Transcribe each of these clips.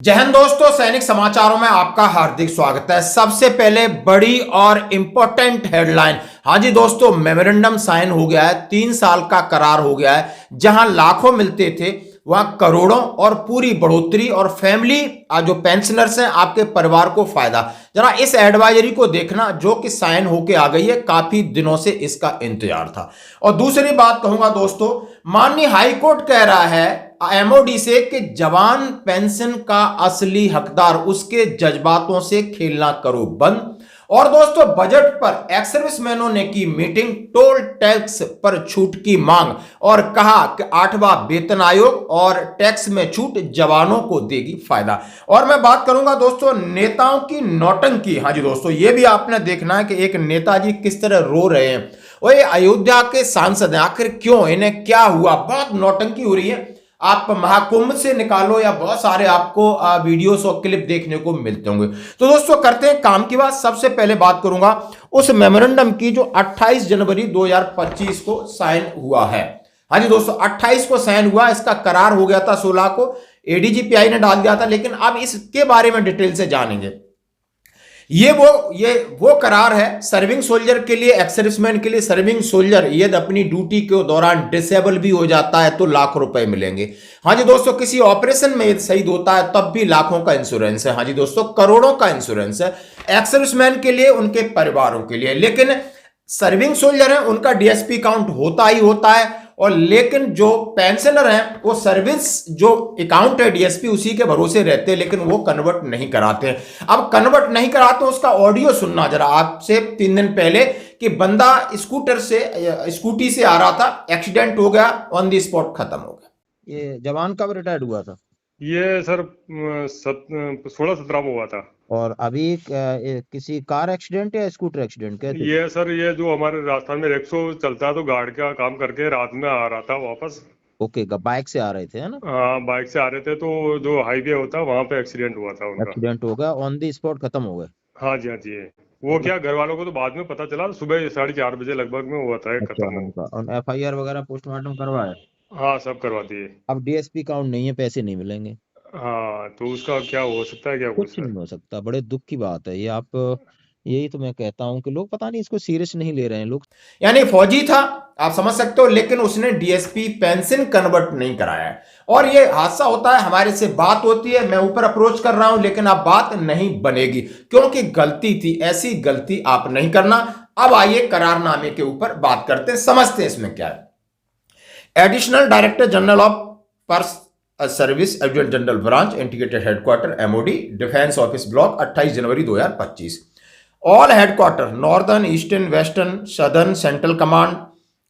जय हिंद दोस्तों, सैनिक समाचारों में आपका हार्दिक स्वागत है। सबसे पहले बड़ी और इंपॉर्टेंट हेडलाइन। हाँ जी दोस्तों, मेमोरेंडम साइन हो गया है, 3 साल का करार हो गया है। जहां लाखों मिलते थे वहां करोड़ों और पूरी बढ़ोतरी और फैमिली जो पेंशनर्स हैं आपके परिवार को फायदा। जरा इस एडवाइजरी को देखना जो कि साइन होके आ गई है, काफी दिनों से इसका इंतजार था। और दूसरी बात कहूंगा दोस्तों, माननीय हाईकोर्ट कह रहा है एमओडी से कि जवान पेंशन का असली हकदार उसके जज्बातों से खेलना करो बंद। और दोस्तों, बजट पर एक्स सर्विसमैनों ने की मीटिंग, टोल टैक्स पर छूट की मांग और कहा कि 8वां वेतन आयोग और टैक्स में छूट जवानों को देगी फायदा। और मैं बात करूंगा दोस्तों नेताओं की नौटंकी। हाँ जी दोस्तों, यह भी आपने देखना है कि एक नेताजी किस तरह रो रहे हैं। और ये अयोध्या के सांसद हैं, आखिर क्यों, इन्हें क्या हुआ, बहुत नौटंकी हो रही है। आप महाकुंभ से निकालो या बहुत सारे आपको वीडियोस और क्लिप देखने को मिलते होंगे। तो दोस्तों करते हैं काम की बात। सबसे पहले बात करूंगा उस मेमोरेंडम की जो 28 जनवरी 2025 को साइन हुआ है। हाँ जी दोस्तों, 28 को साइन हुआ, इसका करार हो गया था 16 को, एडीजीपीआई ने डाल दिया था। लेकिन अब इसके बारे में डिटेल से जानेंगे। ये वो करार है सर्विंग सोल्जर के लिए, एक्स सर्विसमैन के लिए। सर्विंग सोल्जर यदि अपनी ड्यूटी के दौरान डिसेबल भी हो जाता है तो लाख रुपए मिलेंगे। हाँ जी दोस्तों, किसी ऑपरेशन में यदि शहीद होता है तब भी लाखों का इंश्योरेंस है। हाँ जी दोस्तों, करोड़ों का इंश्योरेंस है एक्स सर्विसमैन के लिए, उनके परिवारों के लिए। लेकिन सर्विंग सोल्जर है उनका डीएसपी काउंट होता ही होता है। और लेकिन जो पेंशनर हैं वो सर्विस जो अकाउंट है डीएसपी उसी के भरोसे रहते हैं, लेकिन वो कन्वर्ट नहीं कराते हैं। अब कन्वर्ट नहीं कराते, उसका ऑडियो सुनना जरा आपसे। 3 दिन पहले कि बंदा स्कूटी से आ रहा था, एक्सीडेंट हो गया, ऑन द स्पॉट खत्म हो गया। ये जवान कब रिटायर्ड हुआ था? ये सर 16-17 में हुआ था। और अभी किसी कार एक्सीडेंट या स्कूटर एक्सीडेंट क्या? ये सर ये जो हमारे राजस्थान में रिक्शो चलता है तो गार्ड का काम करके रात में आ रहा था वापस। ओके, बाइक से आ रहे थे है ना? हाँ, बाइक से आ रहे थे तो जो हाईवे होता है वहां पे एक्सीडेंट हुआ था उनका। एक्सीडेंट हो गया, ऑन द स्पॉट खत्म हो गए। हाँ जी, हाँ जी। वो क्या घर वालों को तो बाद में पता चला, सुबह 4:30 बजे लगभग में हुआ था अच्छा, खत्म। उनका और एफआईआर वगैरह पोस्टमार्टम करवाया? हाँ, सब करवा दिए। अब डीएसपी काउंट नहीं है, पैसे नहीं मिलेंगे। हाँ, तो उसका क्या हो सकता है, क्या कुछ कुछ नहीं हो सकता, बड़े दुख की बात है ये। आप यही तो मैं कहता हूँ कि लोग पता नहीं इसको सीरियस नहीं ले रहे हैं लोग। यानी फौजी था, आप समझ सकते हो, लेकिन उसने डीएसपी पेंशन कन्वर्ट नहीं कराया है। और ये हादसा होता है, हमारे से बात होती है, मैं ऊपर अप्रोच कर रहा हूं, लेकिन अब बात नहीं बनेगी क्योंकि गलती थी। ऐसी गलती आप नहीं करना। अब आइए करारनामे के ऊपर बात करते हैं, समझते हैं इसमें क्या है। Additional director general of pers service, adjutant general branch, integrated headquarter, MoD, defence office block, 28 जनवरी 2025। All headquarter northern, eastern, western, southern, central command,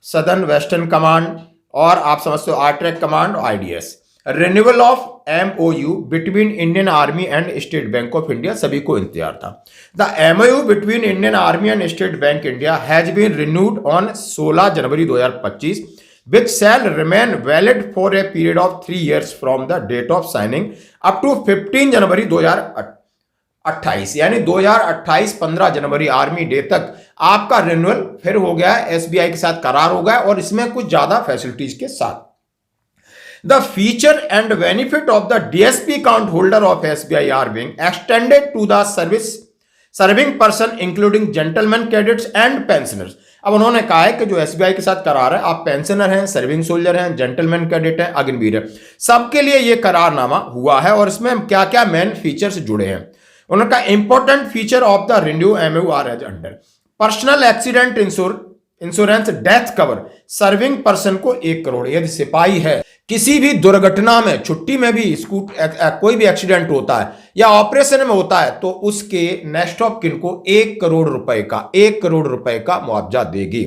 southern western command, और आप समझते हो ARTRAC command, IDS. Renewal of MoU between Indian Army and State Bank of India, सभी को इंतजार था। The MoU between Indian Army and State Bank India has been renewed on 16 January 2025 which shall remain valid for a period of 3 years from the date of signing up to 15 जनवरी 2028। यानी 2028 15 जनवरी army day तक आपका renewal फिर हो गया है, SBI के साथ करार हो गया और इसमें कुछ ज्यादा फैसिलिटीज के साथ। The feature and benefit of the DSP account holder of SBI are being extended to the serving person including gentleman cadets and pensioners. अब उन्होंने कहा है कि जो एसबीआई के साथ करार है, आप पेंशनर हैं, सर्विंग सोल्जर हैं, जेंटलमैन कैडेट हैं, अग्निवीर हैं, सबके लिए यह करारनामा हुआ है। और इसमें क्या क्या मेन फीचर्स जुड़े हैं। उनका important feature of the renew MOU are as under personal accident insurance death cover serving person को 1 करोड़। यदि सिपाही है, किसी भी दुर्घटना में, छुट्टी में भी कोई भी एक्सीडेंट होता है या ऑपरेशन में होता है तो उसके नेक्स्ट ऑफ किन को 1 करोड़ रुपए का मुआवजा देगी।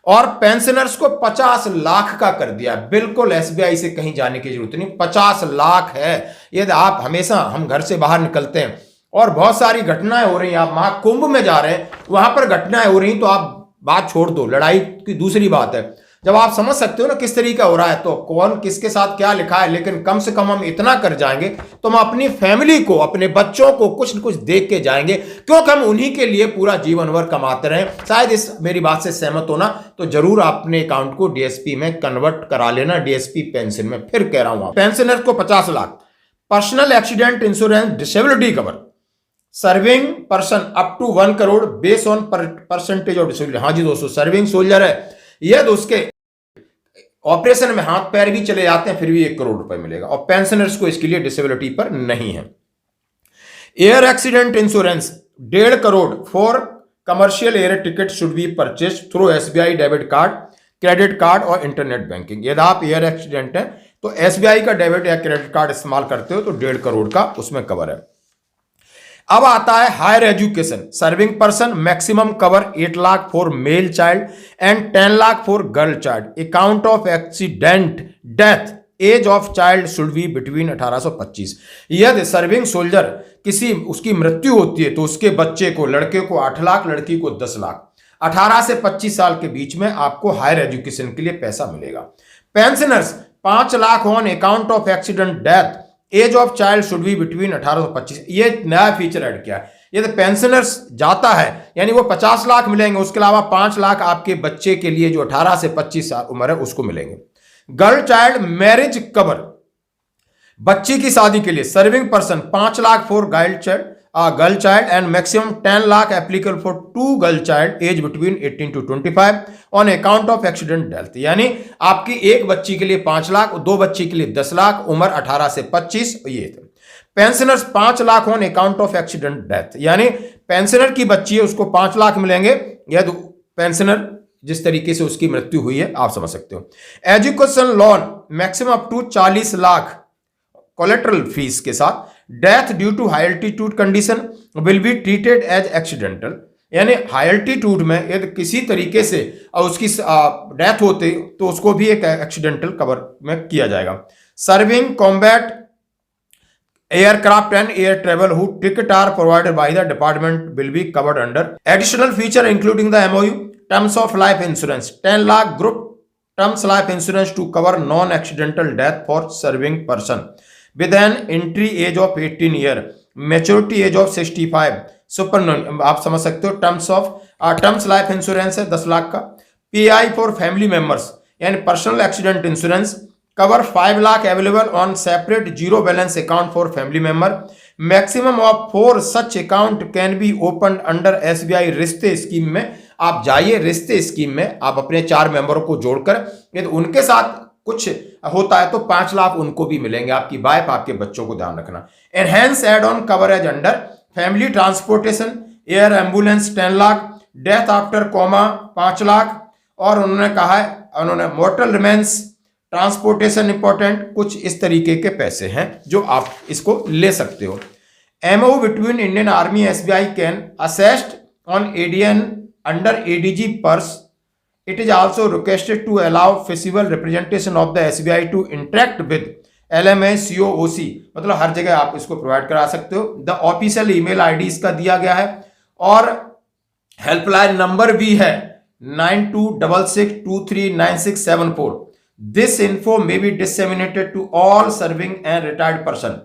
और पेंशनर्स को 50 लाख का कर दिया। बिल्कुल एसबीआई से कहीं जाने की जरूरत नहीं, 50 लाख है। यदि आप हमेशा, हम घर से बाहर निकलते हैं और बहुत सारी घटनाएं हो रही हैं, आप महाकुंभ में जा रहे हैं, वहां पर घटनाएं हो रही, तो आप बात छोड़ दो, लड़ाई की दूसरी बात है। जब आप समझ सकते हो ना किस तरीका हो रहा है, तो कौन किसके साथ क्या लिखा है, लेकिन कम से कम हम इतना कर जाएंगे तो हम अपनी फैमिली को, अपने बच्चों को कुछ न कुछ देख के जाएंगे, क्योंकि हम उन्हीं के लिए पूरा जीवन भर कमाते रहे। शायद इस मेरी बात से सहमत होना, तो जरूर अपने अकाउंट को डीएसपी में कन्वर्ट करा लेना, डीएसपी पेंशन में। फिर कह रहा हूं, पेंशनर को 50 lakh, personal accident insurance disability cover serving person up to 1 crore base on percentage of disability. हाँ जी दोस्तों, सर्विंग सोल्जर है यदि उसके ऑपरेशन में हाथ पैर भी चले जाते हैं फिर भी 1 करोड़ रुपए मिलेगा, और पेंशनर्स को इसके लिए डिसेबिलिटी पर नहीं है। Air accident insurance 1.5 crore for commercial air ticket should be purchase through SBI debit card, credit card और इंटरनेट बैंकिंग। यदि आप एयर एक्सीडेंट है तो SBI का डेबिट या क्रेडिट कार्ड इस्तेमाल करते हो तो 1.5 करोड़ का उसमें कवर है। अब आता है higher education serving person maximum cover 8 lakh for male child and 10 lakh for girl child. Account of accident death age of child should be between 18 से 25। यदि सर्विंग सोल्जर किसी उसकी मृत्यु होती है तो उसके बच्चे को, लड़के को 8 लाख, लड़की को 10 लाख, 18 से 25 साल के बीच में आपको हायर एजुकेशन के लिए पैसा मिलेगा। Pensioners 5 lakh on account of accident death age of child should be between 18 से 25। ये नया फीचर ऐड किया है। यदि पेंशनर्स जाता है यानी वो 50 लाख मिलेंगे, उसके अलावा 5 लाख आपके बच्चे के लिए जो 18 से 25 साल उम्र है उसको मिलेंगे। गर्ल चाइल्ड मैरिज कवर बच्ची की शादी के लिए serving person 5 lakh for girl child and maximum 10 lakh applicable for 2 girl child age between 18 to 25 on account of accident death. यानी आपकी एक बच्ची के लिए 5 लाख, 2 बच्ची के लिए 10 लाख, उम्र 18 से 25। ये pensioners 5 lakh on account of accident death, यानी पेंशनर की बच्ची है उसको 5 लाख मिलेंगे यदि पेंशनर जिस तरीके से उसकी मृत्यु हुई है, आप समझ सकते हो। Education loan maximum up to 40 lakh collateral fees के साथ। Death due to high altitude condition will be treated as accidental, यानी हाई एल्टीट्यूड में यदि किसी तरीके से उसकी डेथ होती तो उसको भी एक एक्सीडेंटल कवर में किया जाएगा। Serving combat aircraft and air travel who ticket are provided by the department will be covered under additional feature including the MOU terms of life insurance 10 lakh group terms life insurance to cover non accidental death for serving person with an entry age of 18 year, maturity age of 65, super आप समझ सकते हो। Terms life insurance है 10 लाख का। PI for family members यानी personal accident insurance cover 5 lakh available on separate zero balance account for family member. Maximum of 4 such account can be open under SBI रिश्ते scheme में। आप जाइए रिश्ते स्कीम में, आप अपने 4 मेंबरों को जोड़कर यदि उनके साथ कुछ होता है तो 5 लाख उनको भी मिलेंगे। आपकी वाइफ, आपके बच्चों को ध्यान रखना। Enhance add on coverage under family transportation air ambulance 10 lakh, death after coma 5 lakh, और उन्होंने कहा है उन्होंने मोर्टल रिमेंस ट्रांसपोर्टेशन इंपॉर्टेंट। कुछ इस तरीके के पैसे हैं जो आप इसको ले सकते हो। MOU between Indian army SBI can assessed on ADN under ADG purse. It is also requested to allow feasible representation of the SBI to interact with LMA COOC, मतलब हर जगह आप इसको प्रोवाइड करा सकते हो। द ऑफिशियल ईमेल ID इसका दिया गया है और हेल्पलाइन नंबर भी है 9266239674। This info may be disseminated to all serving and retired person.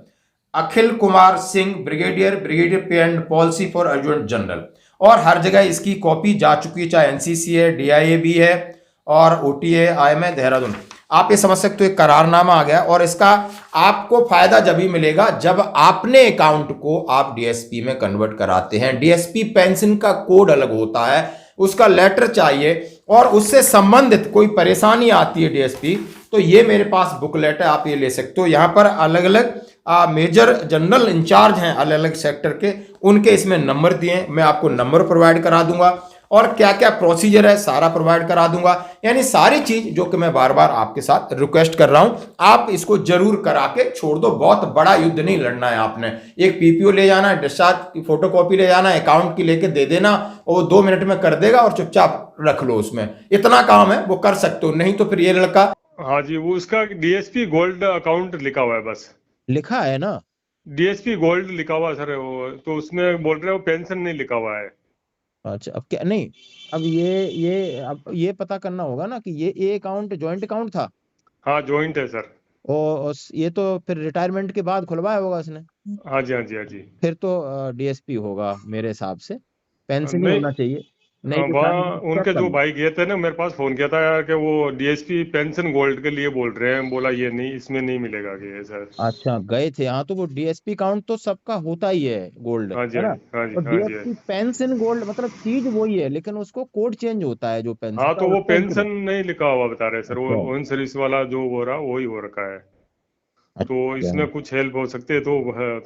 Akhil Kumar Singh brigadier pay and policy for adjutant general, और हर जगह इसकी कॉपी जा चुकी है, चाहे NCC है, DIA भी है और OTA IM है देहरादून। आप ये समझ सकते हो एक करारनामा आ गया, और इसका आपको फायदा जब ही मिलेगा जब आपने अकाउंट को आप DSP में कन्वर्ट कराते हैं। DSP पेंशन का कोड अलग होता है, उसका लेटर चाहिए, और उससे संबंधित कोई परेशानी आती है DSP तो ये मेरे पास बुकलेट है, आप ये ले सकते हो। यहाँ पर अलग अलग मेजर जनरल इंचार्ज हैं अलग अलग सेक्टर के, उनके इसमें नंबर दिए हैं, मैं आपको नंबर प्रोवाइड करा दूंगा और क्या क्या प्रोसीजर है सारा प्रोवाइड करा दूंगा। यानी सारी चीज जो कि मैं बार बार आपके साथ रिक्वेस्ट कर रहा हूं, आप इसको जरूर करा के छोड़ दो। बहुत बड़ा युद्ध नहीं लड़ना है आपने। एक PPO ले जाना है, डिस्चार्ज की फोटोकॉपी ले जाना है, अकाउंट की लेके दे देना, और 2 मिनट में कर देगा और चुपचाप रख लो। उसमें इतना काम है, वो कर सकते हो। नहीं तो फिर ये लड़का, हाँ जी, वो उसका DSP गोल्ड अकाउंट लिखा हुआ है, बस लिखा है ना, DSP गोल्ड लिखा हुआ है सर। वो तो उसमें बोल रहे हो पेंशन नहीं लिखा हुआ है। अच्छा अब क्या नहीं, अब अब ये पता करना होगा ना कि ये अकाउंट जॉइंट अकाउंट था। हाँ जॉइंट है सर। और ये तो फिर रिटायरमेंट के बाद खुलवाया होगा इसने। हाँ जी, हाँ जी, हाँ जी। फिर तो DSP होगा मेरे हिसाब से, पेंशन ही नहीं, होना चाहिए। नहीं तो वहाँ सारी उनके चेक कर जो लो। भाई गए थे ना, मेरे पास फोन किया था यार कि वो डीएसपी पेंशन गोल्ड के लिए बोल रहे हैं, बोला ये नहीं, इसमें नहीं मिलेगा कि ये सर। अच्छा गए थे, हाँ तो वो डीएसपी काउंट तो सबका होता ही है गोल्ड, हाँ जी, है हाँ ना। जी, हाँ जी, और हाँ जी, हाँ डीएसपी जी। पेंशन गोल्ड मतलब चीज वही है, लेकिन उसको कोड चेंज होता है जो पेंशन हाँ का, तो वो उसका पेंशन इंक्रीमेंट। नहीं लिखा हुआ बता रहे सर, वो अच्छा ओन सर्विस वाला जो हो रहा वही हो रखा है। तो अच्छा। इसमें कुछ हेल्प हो सकती है तो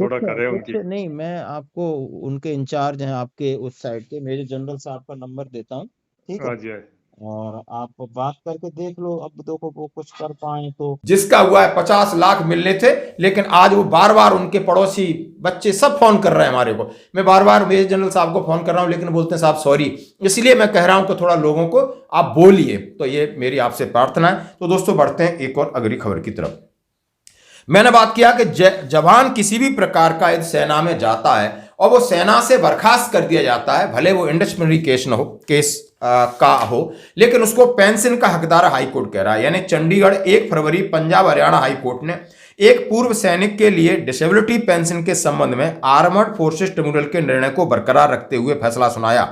थोड़ा कर रहे हैं कुछ उनकी। नहीं, मैं आपको उनके इंचार्ज हैं आपके उस साइड के, मेजर जनरल साहब का नंबर देता हूँ, ठीक है। हाँ जी, हाँ। और आप बात करके देख लो, अब देखो वो कुछ कर पाए तो। जिसका हुआ है 50 लाख मिलने थे, लेकिन आज वो बार बार उनके पड़ोसी बच्चे सब फोन कर रहे हैं हमारे को। मैं बार बार मेजर जनरल साहब को फोन कर रहा हूं, लेकिन बोलते हैं साहब सॉरी। इसलिए मैं कह रहा हूं कि थोड़ा लोगों को आप बोलिए, तो ये मेरी आपसे प्रार्थना है। तो दोस्तों बढ़ते हैं एक और अगली खबर की तरफ। मैंने बात किया कि जवान किसी भी प्रकार का यदि सेना में जाता है और वो सेना से बर्खास्त कर दिया जाता है, भले वो इंडिस्क्रिमिनेटरी केस न हो, केस का हो, लेकिन उसको पेंशन का हकदार हाई कोर्ट कह रहा है। यानी चंडीगढ़ 1 फरवरी पंजाब हरियाणा हाई कोर्ट ने एक पूर्व सैनिक के लिए डिसेबिलिटी पेंशन के संबंध में आर्मर्ड फोर्सेस ट्रिब्यूनल के निर्णय को बरकरार रखते हुए फैसला सुनाया।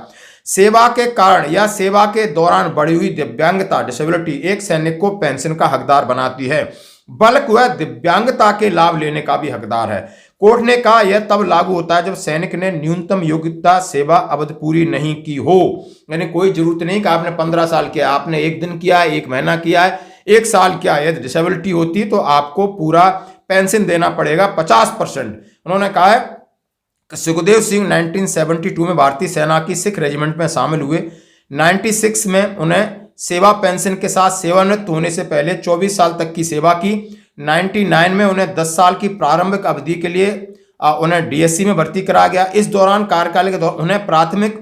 सेवा के कारण या सेवा के दौरान बढ़ी हुई दिव्यांगता डिसेबिलिटी एक सैनिक को पेंशन का हकदार बनाती है, बल्कि वह दिव्यांगता के लाभ लेने का भी हकदार है। कोर्ट ने कहा यह तब लागू होता है जब सैनिक ने न्यूनतम योग्यता सेवा अवधि पूरी नहीं की हो। यानी कोई जरूरत नहीं कि आपने 15 साल किया, आपने 1 दिन किया है, 1 महीना किया है, 1 साल किया है, यदि डिसेबिलिटी होती तो आपको पूरा पेंशन देना पड़ेगा 50%। उन्होंने कहा है कि सुखदेव सिंह 1972 में भारतीय सेना की सिख रेजिमेंट में शामिल हुए। 96 में उन्हें सेवा पेंशन के साथ सेवानिवृत्त होने से पहले 24 साल तक की सेवा की। 99 में उन्हें 10 साल की प्रारंभिक अवधि के लिए उन्हें डीएससी में भर्ती करा गया। इस दौरान कार्यकाल के दौरान उन्हें प्राथमिक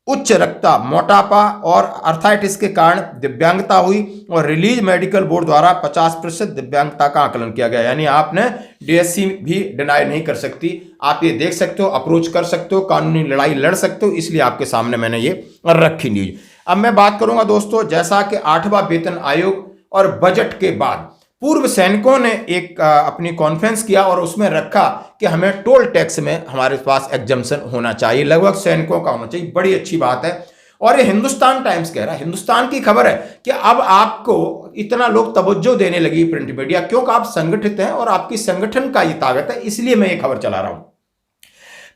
उच्च रक्तचाप, मोटापा और अर्थाइटिस के कारण दिव्यांगता हुई और रिलीज मेडिकल बोर्ड द्वारा 50% दिव्यांगता का आकलन किया गया। यानी आपने डीएससी भी डिनाई नहीं कर सकती, आप ये देख सकते हो, अप्रोच कर सकते हो, कानूनी लड़ाई लड़ सकते हो, इसलिए आपके सामने मैंने ये रखी न्यूज। अब मैं बात करूंगा दोस्तों, जैसा कि 8वां वेतन आयोग और बजट के बाद पूर्व सैनिकों ने एक अपनी कॉन्फ्रेंस किया और उसमें रखा कि हमें टोल टैक्स में हमारे पास एग्जम्पशन होना चाहिए, लगभग सैनिकों का होना चाहिए। बड़ी अच्छी बात है। और ये हिंदुस्तान टाइम्स कह रहा है, हिंदुस्तान की खबर है कि अब आपको इतना लोग तवज्जो देने लगी प्रिंट मीडिया, क्योंकि आप संगठित हैं और आपकी संगठन का ये ताकत है, इसलिए मैं ये खबर चला रहा हूं।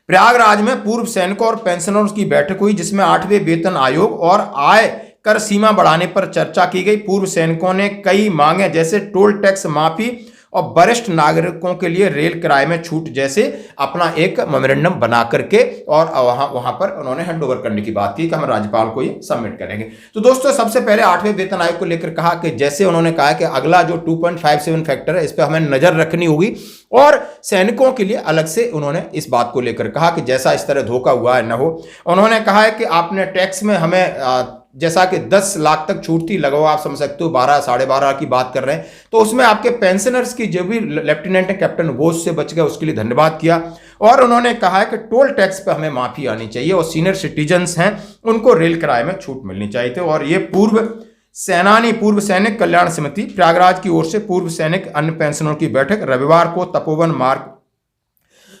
प्रयागराज में पूर्व सैनिकों और पेंशनर्स की बैठक हुई, जिसमें 8वें वेतन आयोग और आय कर सीमा बढ़ाने पर चर्चा की गई। पूर्व सैनिकों ने कई मांगे जैसे टोल टैक्स माफी और वरिष्ठ नागरिकों के लिए रेल किराए में छूट जैसे अपना एक मेमोरेंडम बना करके और वहां पर उन्होंने हैंड ओवर करने की बात की कि हम राज्यपाल को ये सबमिट करेंगे। तो दोस्तों सबसे पहले 8वें वेतन आयोग को लेकर कहा कि जैसे उन्होंने कहा कि अगला जो 2.57 फैक्टर है इस पर हमें नजर रखनी होगी, और सैनिकों के लिए अलग से उन्होंने इस बात को लेकर कहा कि जैसा इस तरह धोखा हुआ है न हो। उन्होंने कहा है कि आपने टैक्स में हमें जैसा कि 10 लाख तक छूट थी, लगभग आप समझ सकते हो 12 साढ़े 12 की बात कर रहे हैं, तो उसमें आपके पेंशनर्स की जो भी लेफ्टिनेंट है कैप्टन वो उससे बच गए, उसके लिए धन्यवाद किया। और उन्होंने कहा है कि टोल टैक्स पे हमें माफी आनी चाहिए और सीनियर सिटीजन्स हैं उनको रेल किराए में छूट मिलनी चाहिए थी। और ये पूर्व सैनिक कल्याण समिति प्रयागराज की ओर से पूर्व सैनिक अन्य पेंशनरों की बैठक रविवार को तपोवन मार्ग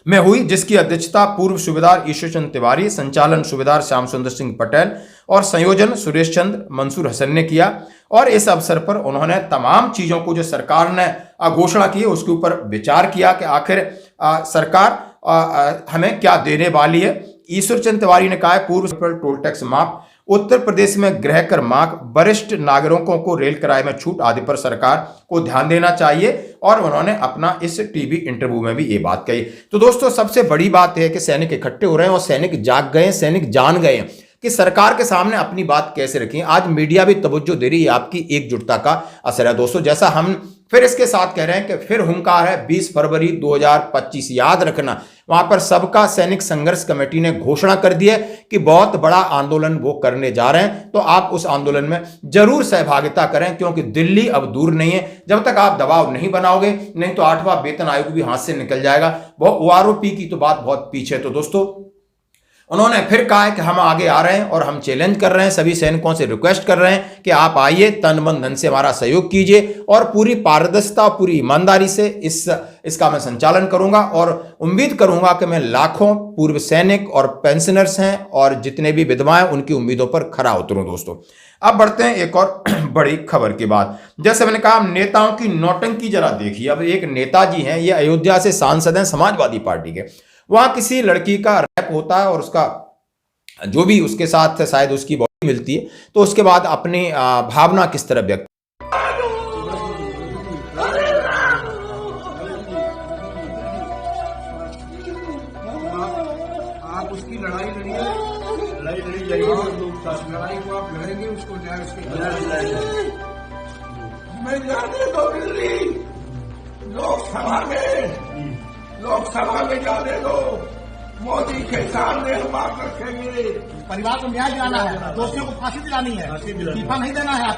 में हुई, जिसकी अध्यक्षता पूर्व सूबेदार ईश्वर चंद्र तिवारी, संचालन सूबेदार श्याम सुंदर सिंह पटेल और संयोजन सुरेश चंद्र मंसूर हसन ने किया। और इस अवसर पर उन्होंने तमाम चीजों को जो सरकार ने घोषणा की है उसके ऊपर विचार किया कि आखिर सरकार हमें क्या देने वाली है। ईश्वर चंद्र तिवारी ने कहा पूर्व पर टोल टैक्स माफ, उत्तर प्रदेश में गृह कर माफ, वरिष्ठ नागरिकों को रेल किराए में छूट आदि पर सरकार को ध्यान देना चाहिए। और उन्होंने अपना इस टीवी इंटरव्यू में भी ये बात कही। तो दोस्तों सबसे बड़ी बात है कि सैनिक इकट्ठे हो रहे हैं और सैनिक जाग गए, सैनिक जान गए कि सरकार के सामने अपनी बात कैसे रखें। आज मीडिया भी तवज्जो दे रही है, आपकी एकजुटता का असर है दोस्तों। जैसा हम फिर इसके साथ कह रहे हैं कि फिर हुंकार है 20 फरवरी 2025, याद रखना वहां पर सबका सैनिक संघर्ष कमेटी ने घोषणा कर दी है कि बहुत बड़ा आंदोलन वो करने जा रहे हैं। तो आप उस आंदोलन में जरूर सहभागिता करें, क्योंकि दिल्ली अब दूर नहीं है। जब तक आप दबाव नहीं बनाओगे, नहीं तो 8वां वेतन आयोग भी हाथ से निकल जाएगा। वो ओआरओपी की तो बात बहुत पीछे। तो दोस्तों उन्होंने फिर कहा है कि हम आगे आ रहे हैं और हम चैलेंज कर रहे हैं, सभी सैनिकों से रिक्वेस्ट कर रहे हैं कि आप आइए, तन मन धन से हमारा सहयोग कीजिए और पूरी पारदर्शिता, पूरी ईमानदारी से इसका मैं संचालन करूंगा और उम्मीद करूंगा कि मैं लाखों पूर्व सैनिक और पेंशनर्स हैं और जितने भी विधवाएं उनकी उम्मीदों पर खरा उतरूं। दोस्तों अब बढ़ते हैं एक और बड़ी खबर की बात। जैसे मैंने कहा, नेताओं की नौटंकी जरा देखिए। अब एक नेताजी हैं, ये अयोध्या से सांसद हैं समाजवादी पार्टी के। वहां किसी लड़की का रैप होता है और उसका जो भी उसके साथ शायद उसकी बॉडी मिलती है, तो उसके बाद अपनी भावना किस तरह व्यक्त आप उसकी लड़ाई लड़ी जाइए, लड़ाई को आप लड़ेंगे, उसको न्याय उसके मैं जाने दो दिल्ली लोकसभा में जाने दो, मोदी के सामने हम बात रखेंगे। परिवार को न्याय दिलाना है, दोषियों को फांसी दिलानी है, इस्तीफा नहीं देना है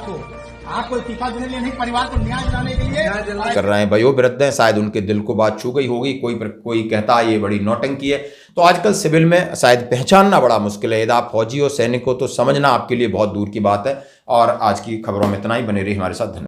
आपको इस्तीफा देने के लिए नहीं, परिवार को न्याय दिलाने के लिए कर रहे हैं। वयोवृद्ध हैं, शायद उनके दिल को बात छू गई होगी। कोई कहता है ये बड़ी नौटंकी है। तो आजकल सिविल में शायद पहचानना बड़ा मुश्किल है। यदि आप फौजी हो, सैनिक हो, तो समझना आपके लिए बहुत दूर की बात है। और आज की खबरों में इतना ही। बने रहिए हमारे साथ। धन्यवाद।